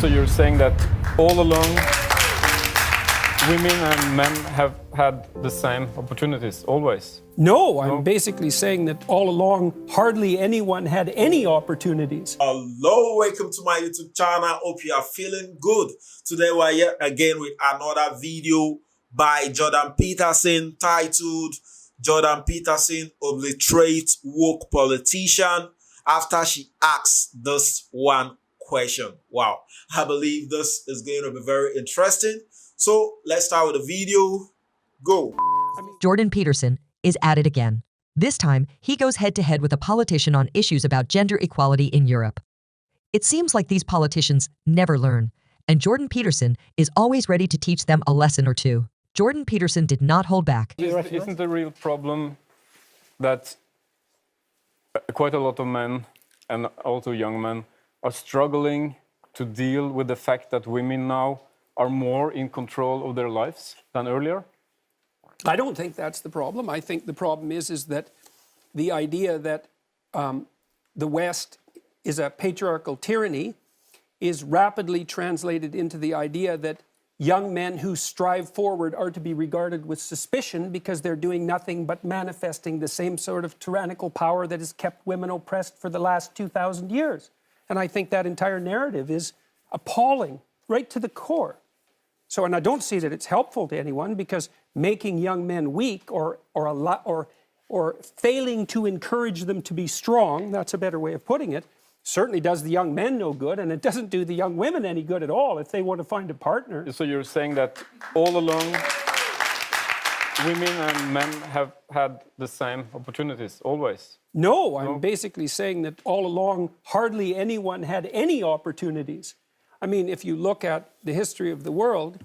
So you're saying that all along, women and men have had the same opportunities, always? No, I'm basically saying that all along, hardly anyone had any opportunities. Hello, welcome to my YouTube channel. Hope you are feeling good. Today we're here again with another video by Jordan Peterson titled Jordan Peterson Obliterates Woke Politician after she asks this one question. Wow, I believe this is going to be very interesting. So let's start with the video. Go. Jordan Peterson is at it again. This time, he goes head-to-head with a politician on issues about gender equality in Europe. It seems like these politicians never learn, and Jordan Peterson is always ready to teach them a lesson or two. Jordan Peterson did not hold back. Isn't the real problem that quite a lot of men, and also young men, are struggling to deal with the fact that women now are more in control of their lives than earlier? I don't think that's the problem. I think the problem is that the idea that the West is a patriarchal tyranny is rapidly translated into the idea that young men who strive forward are to be regarded with suspicion because they're doing nothing but manifesting the same sort of tyrannical power that has kept women oppressed for the last 2,000 years. And I think that entire narrative is appalling, right to the core. So, and I don't see that it's helpful to anyone, because making young men weak or failing to encourage them to be strong, that's a better way of putting it, certainly does the young men no good, and it doesn't do the young women any good at all if they want to find a partner. So you're saying that all along, women and men have had the same opportunities, always? No, I'm basically saying that all along, hardly anyone had any opportunities. I mean, if you look at the history of the world,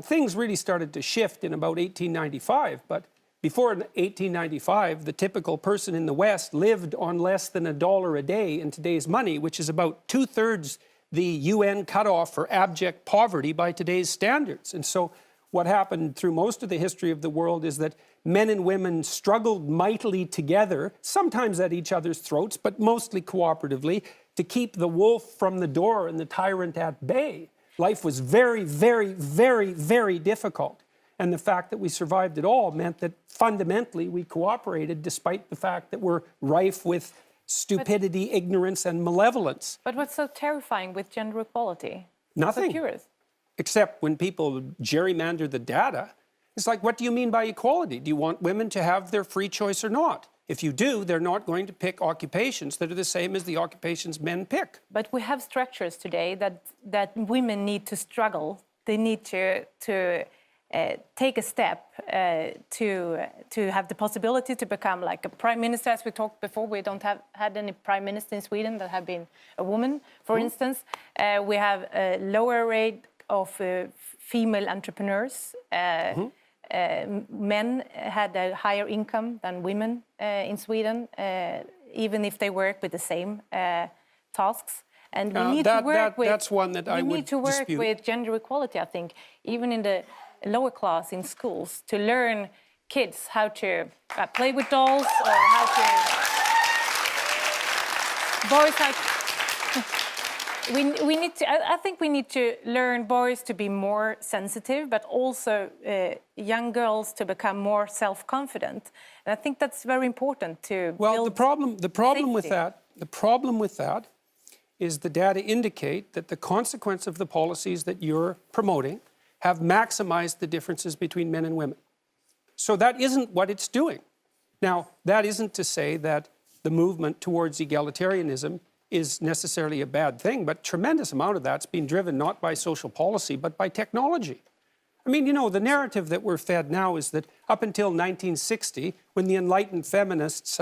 things really started to shift in about 1895. But before 1895, the typical person in the West lived on less than $1 a day in today's money, which is about 2/3 the UN cutoff for abject poverty by today's standards. And so what happened through most of the history of the world is that men and women struggled mightily together, sometimes at each other's throats, but mostly cooperatively, to keep the wolf from the door and the tyrant at bay. Life was very, very, very, very difficult. And the fact that we survived it all meant that fundamentally we cooperated, despite the fact that we're rife with stupidity, ignorance, and malevolence. But what's so terrifying with gender equality? Nothing. So purist. Except when people gerrymander the data. It's like, what do you mean by equality? Do you want women to have their free choice or not? If you do, they're not going to pick occupations that are the same as the occupations men pick. But we have structures today that women need to struggle. They need to take a step to have the possibility to become like a prime minister. As we talked before, we don't have had any prime minister in Sweden that have been a woman, for instance. We have a lower rate of female entrepreneurs. Men had a higher income than women in Sweden, even if they work with the same tasks. And we need to work with. That's one that I would dispute. We need to work with gender equality, I think, even in the lower class in schools, to learn kids how to play with dolls, or how to boys how. We need to. I think we need to learn boys to be more sensitive, but also young girls to become more self-confident. And I think that's very important to. Well, build the problem with safety. that is the data indicate that the consequence of the policies that you're promoting have maximized the differences between men and women. So that isn't what it's doing. Now, that isn't to say that the movement towards egalitarianism is necessarily a bad thing, but tremendous amount of that's been driven not by social policy, but by technology. I mean, you know, the narrative that we're fed now is that up until 1960, when the enlightened feminists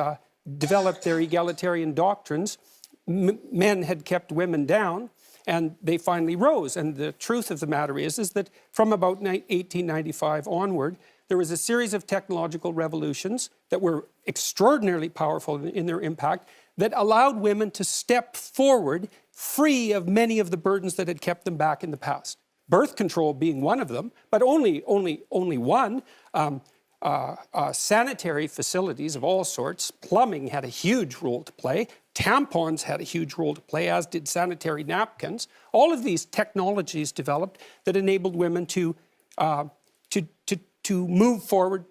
developed their egalitarian doctrines, men had kept women down, and they finally rose. And the truth of the matter is that from about 1895 onward, there was a series of technological revolutions that were extraordinarily powerful in their impact, that allowed women to step forward free of many of the burdens that had kept them back in the past. Birth control being one of them, but only one. Sanitary facilities of all sorts, plumbing had a huge role to play, Tampons had a huge role to play, as did sanitary napkins. All of these technologies developed that enabled women to move forward,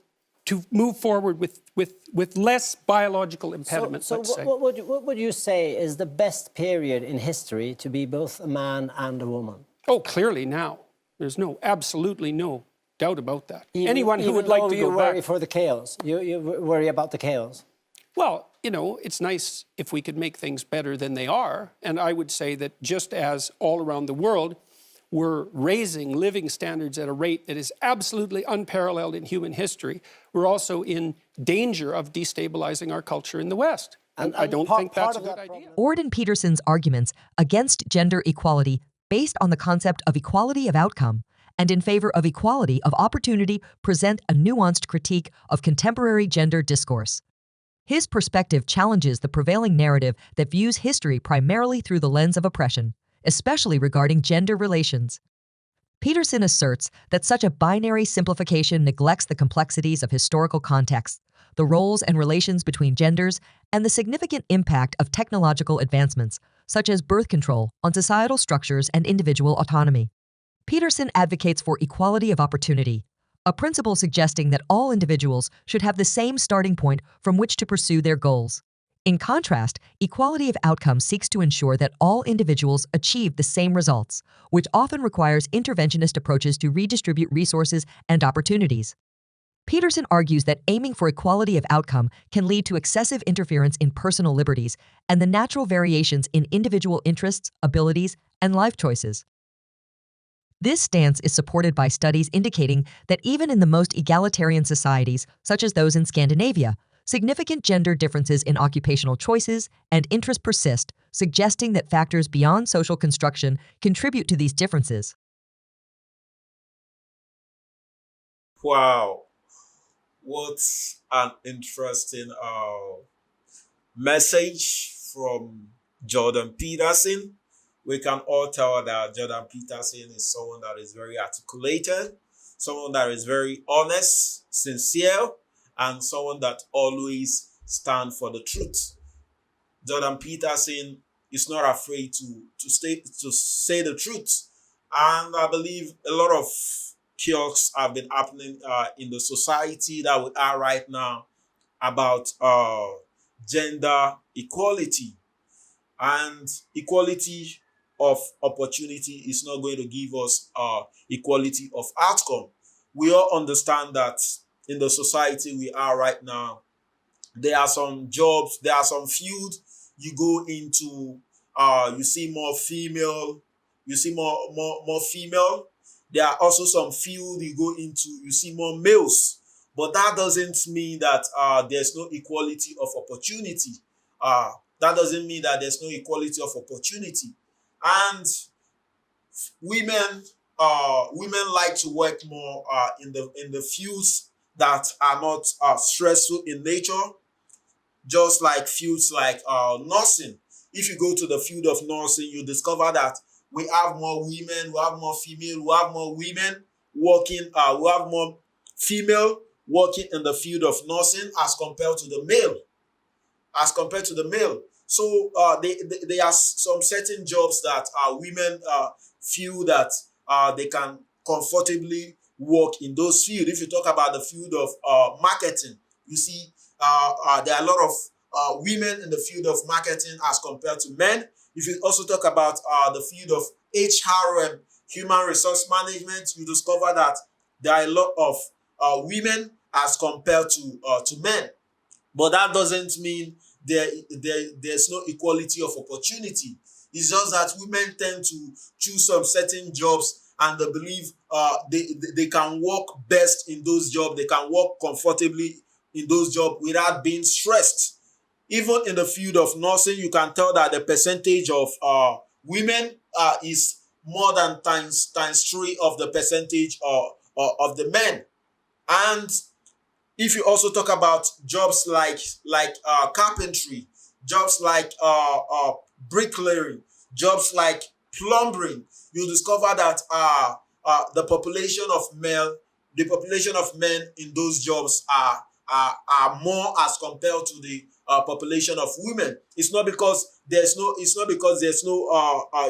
with less biological impediments. So let's say. what would you say is the best period in history to be both a man and a woman? Oh, clearly now. There's absolutely no doubt about that. Even, Anyone who would like to go you worry back. for the chaos. You worry about the chaos. Well, you know, it's nice if we could make things better than they are. And I would say that just as all around the world, we're raising living standards at a rate that is absolutely unparalleled in human history, we're also in danger of destabilizing our culture in the West. And I don't think that's a good idea. Jordan Peterson's arguments against gender equality based on the concept of equality of outcome and in favor of equality of opportunity present a nuanced critique of contemporary gender discourse. His perspective challenges the prevailing narrative that views history primarily through the lens of oppression, especially regarding gender relations. Peterson asserts that such a binary simplification neglects the complexities of historical context, the roles and relations between genders, and the significant impact of technological advancements, such as birth control, on societal structures and individual autonomy. Peterson advocates for equality of opportunity, a principle suggesting that all individuals should have the same starting point from which to pursue their goals. In contrast, equality of outcome seeks to ensure that all individuals achieve the same results, which often requires interventionist approaches to redistribute resources and opportunities. Peterson argues that aiming for equality of outcome can lead to excessive interference in personal liberties and the natural variations in individual interests, abilities, and life choices. This stance is supported by studies indicating that even in the most egalitarian societies, such as those in Scandinavia, significant gender differences in occupational choices and interests persist, suggesting that factors beyond social construction contribute to these differences. Wow. What an interesting message from Jordan Peterson. We can all tell that Jordan Peterson is someone that is very articulated, someone that is very honest, sincere, and someone that always stands for the truth. Jordan Peterson is not afraid to say the truth. And I believe a lot of chaos have been happening in the society that we are right now about gender equality. And equality of opportunity is not going to give us equality of outcome. We all understand that in the society we are right now, there are some jobs, there are some fields you go into, you see more female, more female. There are also some field you go into, you see more males. But that doesn't mean that there's no equality of opportunity. That doesn't mean that there's no equality of opportunity. And women like to work more in the fields that are not stressful in nature, just like fields like nursing. If you go to the field of nursing, you discover that we have more women, we have more female, we have more women working, we have more female working in the field of nursing as compared to the male. So there are some certain jobs that women feel that they can comfortably work in those fields. If you talk about the field of marketing, you see there are a lot of women in the field of marketing as compared to men. If you also talk about the field of HR, human resource management, you discover that there are a lot of women as compared to men. But that doesn't mean there's no equality of opportunity. It's just that women tend to choose some certain jobs and they believe they can work best in those jobs. They can work comfortably in those jobs without being stressed. Even in the field of nursing, you can tell that the percentage of women is more than times 3 of the percentage of the men. And if you also talk about jobs like carpentry, jobs like bricklaying, jobs like plumbing, you discover that the population of men in those jobs are more as compared to the population of women. It's not because there's no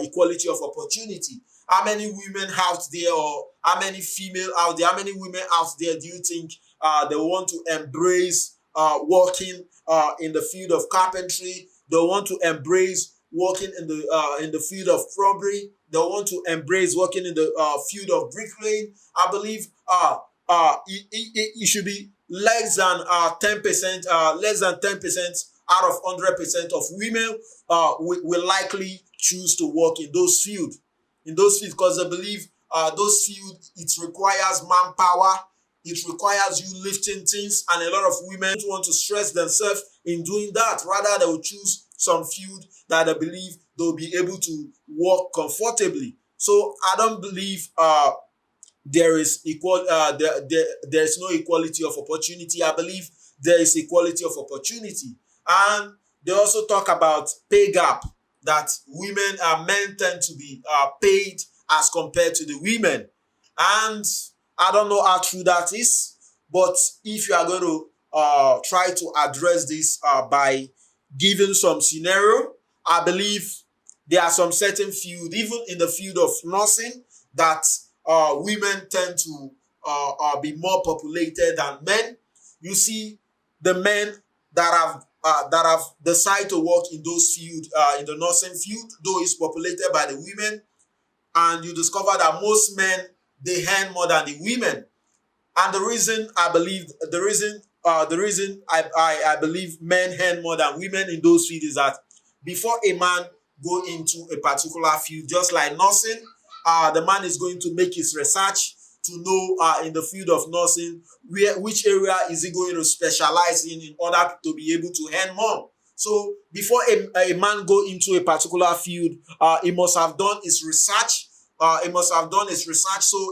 equality of opportunity. How many women out there, or how many female out there, how many women out there do you think they want to embrace working in the field of carpentry? They want to embrace working in the field of plumbing. They want to embrace working in the field of bricklaying. I believe it should be less than 10%, out of 100% of women will likely choose to work in those fields. Because they believe those fields, it requires manpower, it requires you lifting things, and a lot of women don't want to stress themselves in doing that. Rather, they will choose some field that they believe they'll be able to work comfortably. So I don't believe there is there's no equality of opportunity. I believe there is equality of opportunity. And they also talk about pay gap, that men tend to be paid as compared to the women. And I don't know how true that is, but if you are going to try to address this by giving some scenario, I believe there are some certain field, even in the field of nursing, that women tend to be more populated than men. You see, the men that have decided to work in those fields, in the nursing field, though it's populated by the women, and you discover that most men, they earn more than the women. And the reason I believe I believe men earn more than women in those fields is that before a man go into a particular field, just like nursing, the man is going to make his research to know in the field of nursing which area is he going to specialize in order to be able to earn more. So before a man go into a particular field, he must have done his research. So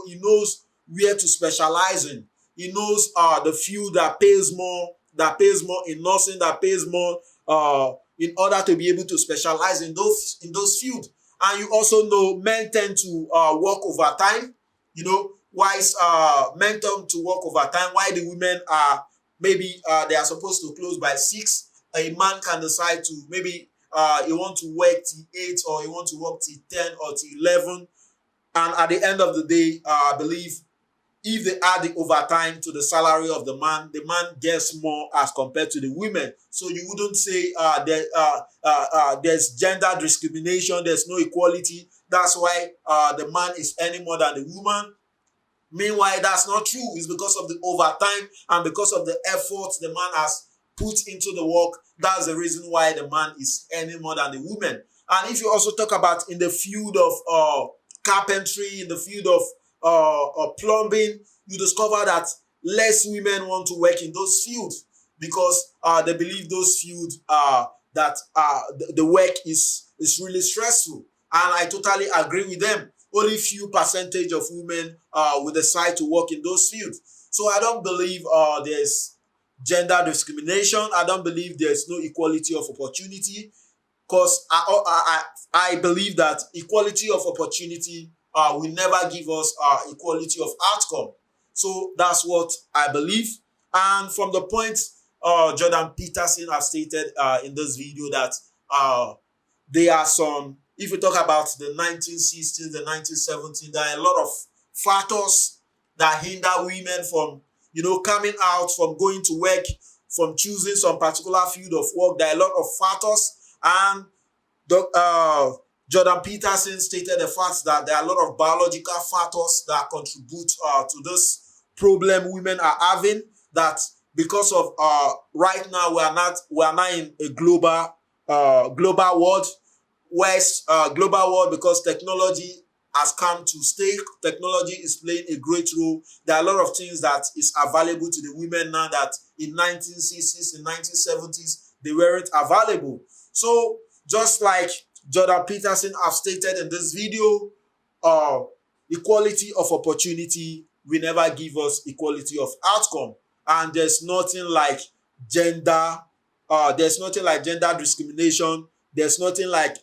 he knows where to specialize in. He knows the field that pays more in nursing, that pays more in order to be able to specialize in those fields. And you also know men tend to work overtime. Men tend to work overtime, while the women are maybe they are supposed to close by 6. A man can decide to maybe he want to work till 8, or he want to work till 10 or till 11. And at the end of the day, I believe if they add the overtime to the salary of the man gets more as compared to the women. So you wouldn't say there's gender discrimination, there's no equality. That's why the man is earning more than the woman. Meanwhile, that's not true. It's because of the overtime and because of the effort the man has put into the work. That's the reason why the man is earning more than the woman. And if you also talk about in the field of carpentry, in the field of plumbing, you discover that less women want to work in those fields because they believe those fields that the work is really stressful. And I totally agree with them. Only few percentage of women will decide to work in those fields. So I don't believe there's gender discrimination. I don't believe there's no equality of opportunity, because I believe that equality of opportunity will never give us equality of outcome. So that's what I believe. And from the point Jordan Peterson has stated in this video, that there are some, if we talk about the 1960s, the 1970s, there are a lot of factors that hinder women from, coming out, from going to work, from choosing some particular field of work. There are a lot of factors. And Jordan Peterson stated the fact that there are a lot of biological factors that contribute to this problem women are having. That because of right now we are not in a global world, because technology has come to stay. Technology is playing a great role. There are a lot of things that is available to the women now that in 1960s, in 1970s, they weren't available. So just like Jordan Peterson have stated in this video, equality of opportunity will never give us equality of outcome. And there's nothing like gender discrimination. There's nothing like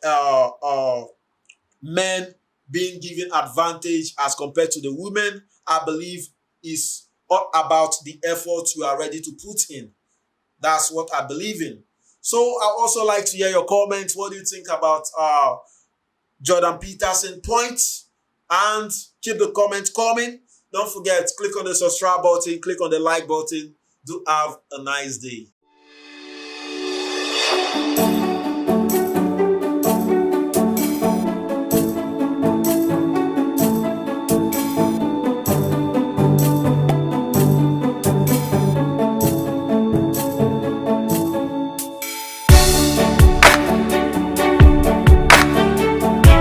men being given advantage as compared to the women. I believe is all about the effort you are ready to put in. That's what I believe in. So I also like to hear your comments. What do you think about Jordan Peterson points? And keep the comments coming. Don't forget, click on the subscribe button, click on the like button. Do have a nice day.